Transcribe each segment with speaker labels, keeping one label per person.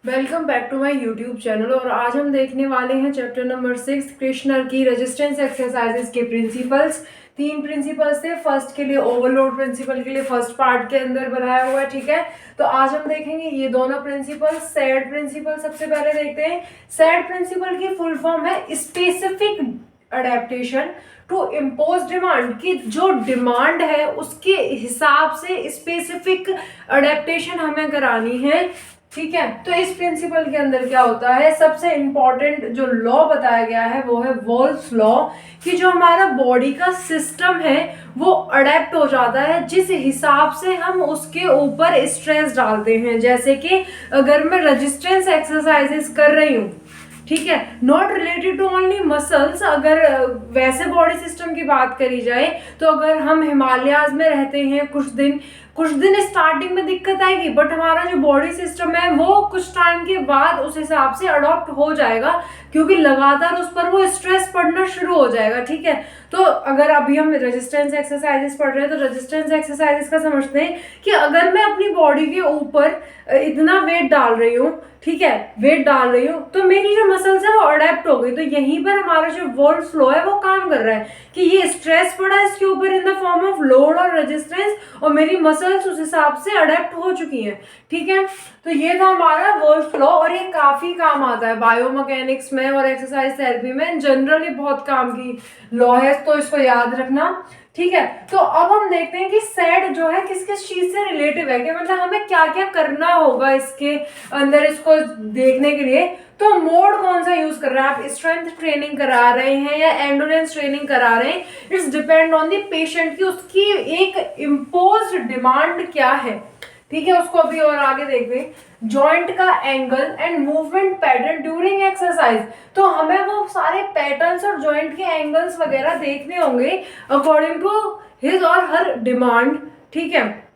Speaker 1: Welcome back to my YouTube channel. और आज हम देखने वाले हैं चैप्टर नंबर 6 कृष्णर की रेजिस्टेंस एक्सरसाइजेस के प्रिंसिपल्स। 3 प्रिंसिपल्स थे। फर्स्ट के लिए ओवरलोड प्रिंसिपल के लिए फर्स्ट पार्ट के अंदर बनाया हुआ है, ठीक है। तो आज हम देखेंगे ये दोनों प्रिंसिपल। सैड प्रिंसिपल सबसे पहले देखते हैं। सैड प्रिंसिपल की फुल फॉर्म है specific adaptation to impose demand, की जो डिमांड है उसके हिसाब से स्पेसिफिक अडेप्टेशन हमें करानी है, ठीक है। तो इस प्रिंसिपल के अंदर क्या होता है, सबसे इंपॉर्टेंट जो लॉ बताया गया है वो है वॉल्स लॉ, कि जो हमारा बॉडी का सिस्टम है वो अडेप्ट हो जाता है जिस हिसाब से हम उसके ऊपर स्ट्रेस डालते हैं। जैसे कि अगर मैं रेजिस्टेंस एक्सरसाइजेस कर रही हूँ, ठीक है, not related to only muscles. अगर वैसे बॉडी सिस्टम की बात करी जाए तो अगर हम हिमालयाज में रहते हैं कुछ दिन स्टार्टिंग में दिक्कत आएगी, बट हमारा जो बॉडी सिस्टम है वो कुछ टाइम के बाद उस हिसाब से अडॉप्ट हो जाएगा, क्योंकि लगातार उस पर वो स्ट्रेस पड़ना शुरू हो जाएगा, ठीक है। तो अगर अभी हम रेजिस्टेंस एक्सरसाइजेस पढ़ रहे हैं तो रेजिस्टेंस एक्सरसाइजेस का समझते हैं कि अगर मैं अपनी बॉडी के ऊपर इतना वेट डाल रही हूँ, ठीक है, वेट डाल रही हूँ, तो मेरी जो मसल्स है वो अडेप्ट हो गई। तो यहीं पर हमारा जो वॉल्स लॉ है वो काम कर रहा है कि ये स्ट्रेस पड़ा इसके ऊपर in the form of load और रेजिस्टेंस, और मेरी मसल्स उस हिसाब से अडेप्ट हो चुकी हैं, ठीक है। तो ये था हमारा वॉल्स लॉ, और ये काफी काम आता है बायोमैकेनिक्स में और एक्सरसाइज थेरेपी में। जनरली बहुत काम की लॉ है, तो इसको याद रखना, ठीक है। तो अब हम देखते हैं कि सैड जो है किस किस चीज से रिलेटिव है, कि मतलब हमें क्या क्या करना होगा इसके अंदर इसको देखने के लिए। तो मोड कौन सा यूज कर रहा है, आप स्ट्रेंथ ट्रेनिंग करा रहे हैं या एंडोरेंस ट्रेनिंग करा रहे हैं, it's depend on the patient की उसकी एक इम्पोज्ड डिमांड क्या है, ठीक है। उसको अभी और आगे देखते हैं। जॉइंट का angle and movement pattern during exercise, तो हमें वो सारे पैटर्न्स और जॉइंट के एंगल्स वगैरह देखने होंगे अकॉर्डिंग टू हिज और हर डिमांड, ठीक है।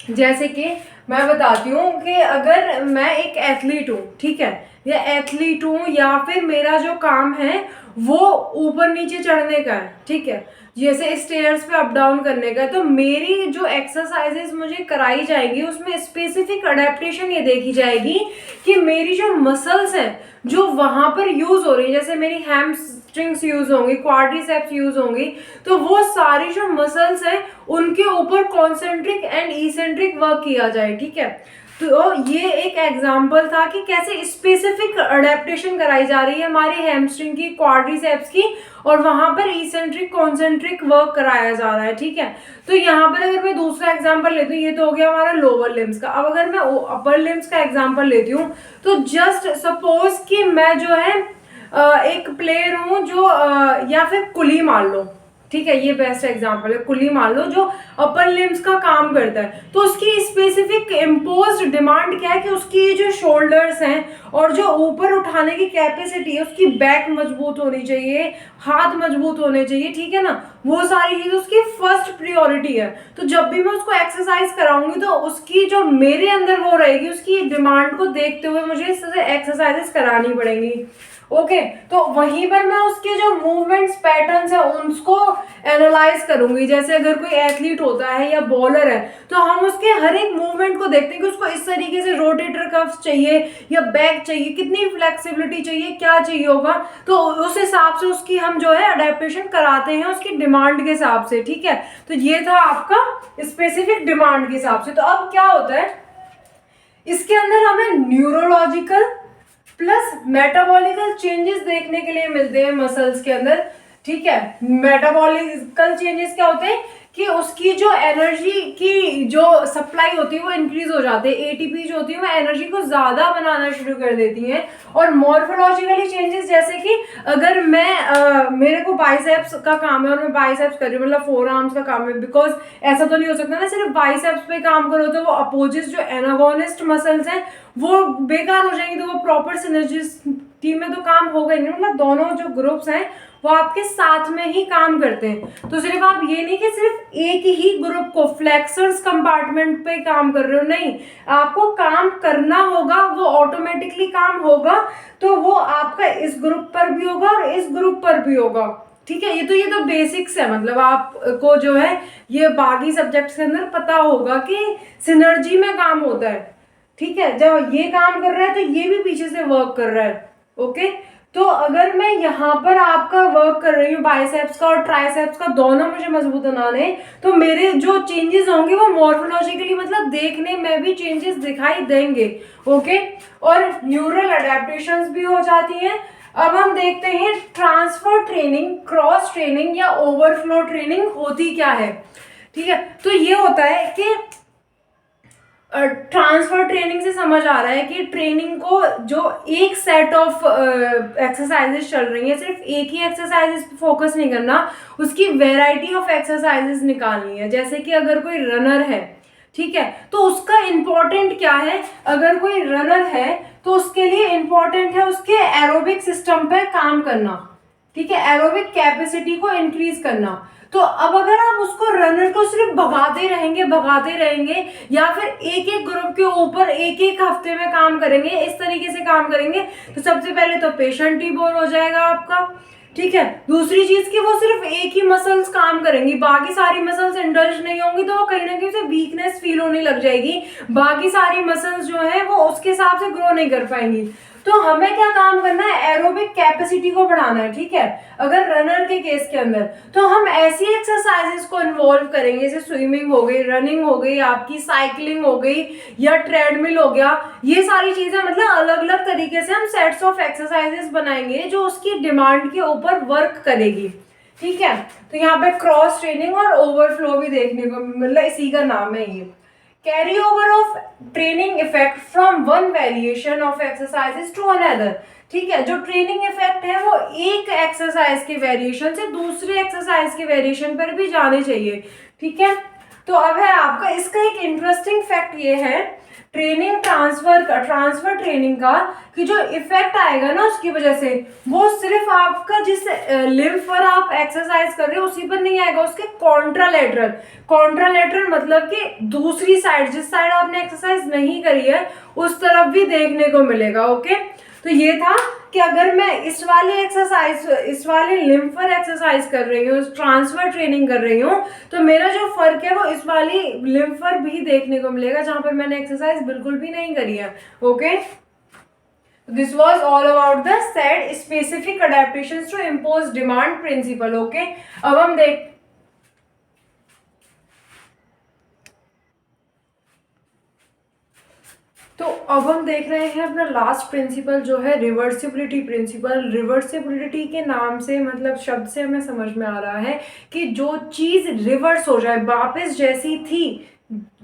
Speaker 1: जैसे कि मैं बताती हूँ कि अगर मैं एक एथलीट हूँ, ठीक है, या एथलीट हूँ या फिर मेरा जो काम है वो ऊपर नीचे चढ़ने का है, ठीक है, जैसे स्टेयर्स पे अप डाउन करने का, तो मेरी जो एक्सरसाइजेस मुझे कराई जाएंगी उसमें स्पेसिफिक अडेप्टेशन ये देखी जाएगी कि मेरी जो मसल्स हैं जो वहां पर यूज हो रही है, जैसे मेरी हैमस्ट्रिंग्स यूज होंगी, क्वाड्रिसेप्स यूज होंगी, तो वो सारी जो मसल्स हैं उनके ऊपर कॉन्सेंट्रिक एंड इसेंट्रिक वर्क किया जाए, ठीक है। तो ये एक एग्जांपल था कि कैसे स्पेसिफिक अडेप्टेशन कराई जा रही है हमारी हैमस्ट्रिंग की, क्वाड्रिसेप्स की, और वहां पर इसेंट्रिक कॉन्सेंट्रिक वर्क कराया जा रहा है, ठीक है। तो यहाँ पर अगर मैं दूसरा एग्जांपल लेती हूँ, ये तो हो गया हमारा लोअर लिम्स का। अब अगर मैं अपर लिम्स का एग्जांपल लेती हूँ, तो जस्ट सपोज कि मैं जो है एक प्लेयर हूँ जो या फिर कुली मान लो, ठीक है, ये बेस्ट एग्जांपल है। कुली मान लो जो अपर लिम्स का काम करता है, तो उसकी स्पेसिफिक इम्पोज्ड डिमांड क्या है कि उसकी जो शोल्डर्स हैं और जो ऊपर उठाने की कैपेसिटी है, उसकी बैक मजबूत होनी चाहिए, हाथ मजबूत होने चाहिए, ठीक है ना। वो सारी चीज उसकी फर्स्ट प्रियोरिटी है। तो जब भी मैं उसको एक्सरसाइज कराऊंगी तो उसकी जो मेरे अंदर वो रहेगी, उसकी डिमांड को देखते हुए मुझे एक्सरसाइजेस करानी पड़ेंगी, ओके। तो वहीं पर मैं उसके जो मूवमेंट्स पैटर्न्स है उसको एनालाइज करूंगी। जैसे अगर कोई एथलीट होता है या बॉलर है, तो हम उसके हर एक मूवमेंट को देखते हैं कि उसको इस तरीके से रोटेटर कफ्स चाहिए या बैक चाहिए, कितनी फ्लेक्सिबिलिटी चाहिए, क्या चाहिए होगा, तो उस हिसाब से उसकी हम जो है अडेप्टेशन कराते हैं उसकी डिमांड के हिसाब से, ठीक है। तो ये था आपका स्पेसिफिक डिमांड के हिसाब से। तो अब क्या होता है, इसके अंदर हमें न्यूरोलॉजिकल प्लस मेटाबॉलिकल चेंजेस देखने के लिए मिलते हैं मसल्स के अंदर, ठीक है। मेटाबॉलिकल चेंजेस क्या होते हैं कि उसकी जो एनर्जी की जो सप्लाई होती है वो इंक्रीज हो जाती है, एटीपी जो होती है वो एनर्जी को ज्यादा बनाना शुरू कर देती हैं। और मॉर्फोलॉजिकली चेंजेस, जैसे कि अगर मैं मेरे को बाइसेप्स का काम है और मैं बाइसेप्स कर रही हूँ, मतलब फोर आर्म्स का काम है, बिकॉज ऐसा तो नहीं हो सकता ना सिर्फ बाइसेप्स पे काम करो तो वो अपोजिट जो एनागोनिस्ट मसल्स हैं वो बेकार हो जाएंगी, तो वो प्रॉपर सिनर्जिस्टी में तो काम होगा ही नहीं। मतलब दोनों जो ग्रुप्स हैं वो आपके साथ में ही काम करते हैं। तो सिर्फ आप ये नहीं कि सिर्फ एक ही ग्रुप को फ्लेक्सर्स कंपार्टमेंट पे काम कर रहे हो, नहीं, आपको काम करना होगा, वो ऑटोमेटिकली काम होगा, तो वो आपका इस ग्रुप पर भी होगा और इस ग्रुप पर भी होगा, ठीक है। ये तो बेसिक्स है, मतलब आपको जो है ये बाकी सब्जेक्ट्स के अंदर पता होगा कि सिनर्जी में काम होता है, ठीक है, जब ये काम कर रहा है तो ये भी पीछे से वर्क कर रहा है। ओके, तो अगर मैं यहाँ पर आपका वर्क कर रही हूँ बाइसेप्स का और ट्राइसेप्स का, दोनों मुझे मजबूत बनाने, तो मेरे जो चेंजेस होंगे वो मॉर्फोलॉजिकली मतलब देखने में भी चेंजेस दिखाई देंगे। ओके, और न्यूरल अडेप्टेशंस भी हो जाती हैं। अब हम देखते हैं ट्रांसफर ट्रेनिंग, क्रॉस ट्रेनिंग या ओवरफ्लो ट्रेनिंग होती क्या है। ठीक है, तो ये होता है कि ट्रांसफर ट्रेनिंग से समझ आ रहा है कि ट्रेनिंग को जो एक सेट ऑफ एक्सरसाइजेस चल रही है, सिर्फ एक ही एक्सरसाइजेस पे फोकस नहीं करना, उसकी वेराइटी ऑफ एक्सरसाइजेस निकालनी है। जैसे कि अगर कोई रनर है, ठीक है, तो उसका इम्पोर्टेंट क्या है, अगर कोई रनर है तो उसके लिए इम्पोर्टेंट है उसके एरोबिक सिस्टम पे काम करना। ठीक है, एरोबिक कैपेसिटी को इंक्रीज करना। तो अब अगर आप उसको रनर को सिर्फ भगाते रहेंगे या फिर एक एक ग्रुप के ऊपर एक एक हफ्ते में काम करेंगे, इस तरीके से काम करेंगे, तो सबसे पहले तो पेशेंट ही बोर हो जाएगा आपका। ठीक है, दूसरी चीज कि वो सिर्फ एक ही मसल्स काम करेंगी, बाकी सारी मसल्स इंडल्ज नहीं होंगी, तो वो कहीं ना कहीं उसे वीकनेस फील होने लग जाएगी, बाकी सारी मसल्स जो है वो उसके हिसाब से ग्रो नहीं कर पाएंगी। तो हमें क्या काम करना है, एरोबिक कैपेसिटी को बढ़ाना है। ठीक है, अगर रनर के केस के अंदर तो हम ऐसी एक्सरसाइजेस को इन्वॉल्व करेंगे, जैसे स्विमिंग हो गई, रनिंग हो गई, आपकी साइकिलिंग हो गई या ट्रेडमिल हो गया, ये सारी चीजें मतलब अलग अलग तरीके से हम सेट्स ऑफ एक्सरसाइजेस बनाएंगे जो उसकी डिमांड के ऊपर वर्क करेगी। ठीक है, तो यहाँ पे क्रॉस ट्रेनिंग और ओवरफ्लो भी देखने को मतलब इसी का नाम है ये। Carry over of training effect from one variation of exercises to another. ठीक है, जो ट्रेनिंग इफेक्ट है वो एक एक्सरसाइज के वेरिएशन से दूसरे एक्सरसाइज के वेरिएशन पर भी जाने चाहिए। ठीक है, तो अब है आपका इसका एक इंटरेस्टिंग फैक्ट ये है ट्रेनिंग ट्रांसफर ट्रेनिंग का, कि जो इफेक्ट आएगा ना उसकी वजह से, वो सिर्फ आपका जिस लिम्फ पर आप एक्सरसाइज कर रहे हो उसी पर नहीं आएगा, उसके कॉन्ट्रालेटरल मतलब कि दूसरी साइड, जिस साइड आपने एक्सरसाइज नहीं करी है उस तरफ भी देखने को मिलेगा। ओके, तो ये था कि अगर मैं इस वाले लिम्फर एक्सरसाइज कर रही हूँ, ट्रांसफर ट्रेनिंग कर रही हूँ, तो मेरा जो फर्क है वो इस वाली लिम्फर भी देखने को मिलेगा जहां पर मैंने एक्सरसाइज बिल्कुल भी नहीं करी है। Okay, this was all about the SAID specific adaptations to impose demand principle. Okay, अब हम देख तो अब हम देख रहे हैं अपना लास्ट प्रिंसिपल जो है रिवर्सिबिलिटी प्रिंसिपल। रिवर्सिबिलिटी के नाम से मतलब शब्द से हमें समझ में आ रहा है कि जो चीज रिवर्स हो जाए, वापस जैसी थी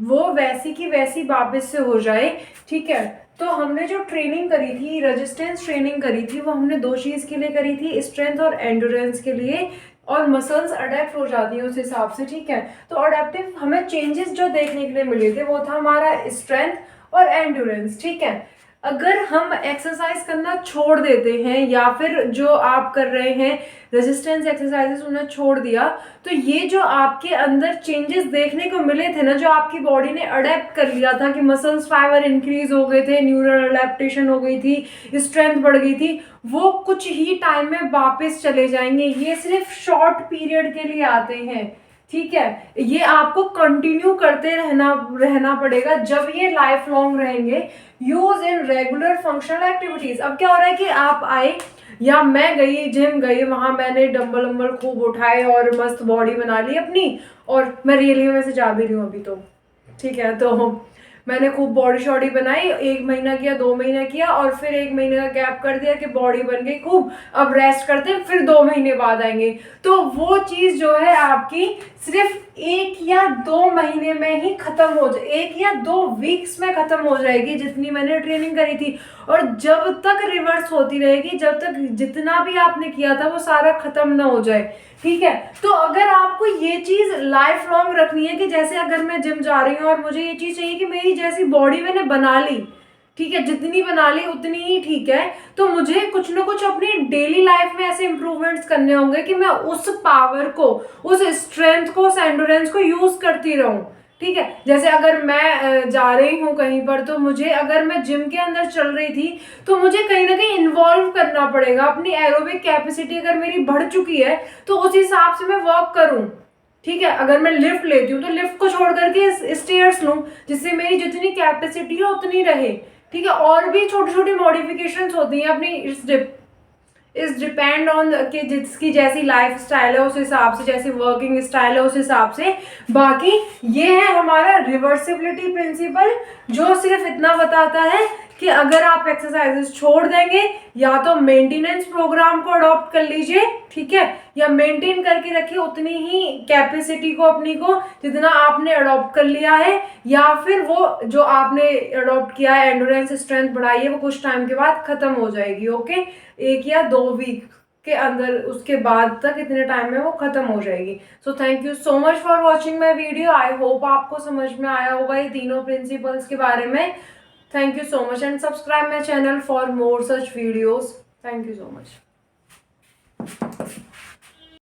Speaker 1: वो वैसी की वैसी वापस से हो जाए। ठीक है, तो हमने जो ट्रेनिंग करी थी, रेजिस्टेंस ट्रेनिंग करी थी, वो हमने दो चीज के लिए करी थी, स्ट्रेंथ और एंड्योरेंस के लिए, और मसल्स अडेप्ट हो जाती हैं उस हिसाब से। ठीक है, तो अडेप्टिव हमें चेंजेस जो देखने के लिए मिले थे वो था हमारा स्ट्रेंथ और एंड्योरेंस। ठीक है, अगर हम एक्सरसाइज करना छोड़ देते हैं या फिर जो आप कर रहे हैं रेजिस्टेंस एक्सरसाइजेस उन्हें छोड़ दिया, तो ये जो आपके अंदर चेंजेस देखने को मिले थे ना, जो आपकी बॉडी ने अडेप्ट कर लिया था कि मसल्स फाइबर इंक्रीज हो गए थे, न्यूरल अडेप्टेशन हो गई थी, स्ट्रेंथ बढ़ गई थी, वो कुछ ही टाइम में वापस चले जाएंगे। ये सिर्फ शॉर्ट पीरियड के लिए आते हैं। ठीक है, ये आपको कंटिन्यू करते रहना पड़ेगा जब ये लाइफ लॉन्ग रहेंगे। Use in regular functional activities. अब क्या हो रहा है कि आप आए या मैं गई, जिम गई, वहां मैंने डंबल वंबल खूब उठाए और मस्त बॉडी बना ली अपनी, और मैं रियली में से जा भी रही हूँ अभी तो। ठीक है, तो मैंने खूब बॉडी शॉडी बनाई, 1 महीना किया, 2 महीना किया, और फिर 1 महीने का गैप कर दिया कि बॉडी बन गई खूब, अब रेस्ट करते हैं, फिर 2 महीने बाद आएंगे। तो वो चीज जो है आपकी सिर्फ 1 या 2 महीने में ही खत्म हो जाए, 1 या 2 वीक्स में खत्म हो जाएगी जितनी मैंने ट्रेनिंग करी थी। और जब तक रिवर्स होती रहेगी, जब तक जितना भी आपने किया था वो सारा खत्म ना हो जाए। ठीक है, तो अगर आपको ये चीज लाइफ लॉन्ग रखनी है कि जैसे अगर मैं जिम जा रही हूँ और मुझे ये चीज चाहिए कि मेरी जैसी बॉडी मैंने बना ली, ठीक है, जितनी बना ली उतनी ही ठीक है, तो मुझे कुछ ना कुछ अपनी डेली लाइफ में ऐसे इंप्रूवमेंट्स करने होंगे कि मैं उस पावर को, उस स्ट्रेंथ को, उस एंडोरेंस को यूज करती रहूं। ठीक है, जैसे अगर मैं जा रही हूँ कहीं पर, तो मुझे अगर मैं जिम के अंदर चल रही थी तो मुझे कहीं ना कहीं इन्वॉल्व करना पड़ेगा। अपनी एरोबिक कैपेसिटी अगर मेरी बढ़ चुकी है तो उस हिसाब से मैं वर्क करूँ। ठीक है। अगर मैं लिफ्ट लेती हूँ तो लिफ्ट को छोड़ करके स्टेयर्स लूँ, जिससे मेरी जितनी कैपेसिटी है उतनी रहे। ठीक है। और भी छोटी छोटी मॉडिफिकेशंस होती हैं अपनी, इस डिपेंड ऑन कि जिसकी जैसी लाइफ स्टाइल है उस हिसाब से, जैसी वर्किंग स्टाइल है उस हिसाब से। बाकी ये है हमारा रिवर्सिबिलिटी प्रिंसिपल, जो सिर्फ इतना बताता है कि अगर आप एक्सरसाइजेस छोड़ देंगे या तो मेंटेनेंस प्रोग्राम को अडॉप्ट कर लीजिए, ठीक है, या मेंटेन करके रखिए उतनी ही कैपेसिटी को अपनी को जितना आपने अडॉप्ट कर लिया है, या फिर वो जो आपने अडॉप्ट किया है एंडोरेंस स्ट्रेंथ बढ़ाई है वो कुछ टाइम के बाद खत्म हो जाएगी। ओके, 1 या 2 वीक के अंदर, उसके बाद तक इतने टाइम में वो खत्म हो जाएगी। So thank you so much for watching my video. I hope आपको समझ में आया होगा ये तीनों प्रिंसिपल्स के बारे में। Thank you so much and subscribe my channel for more such videos. Thank you so much.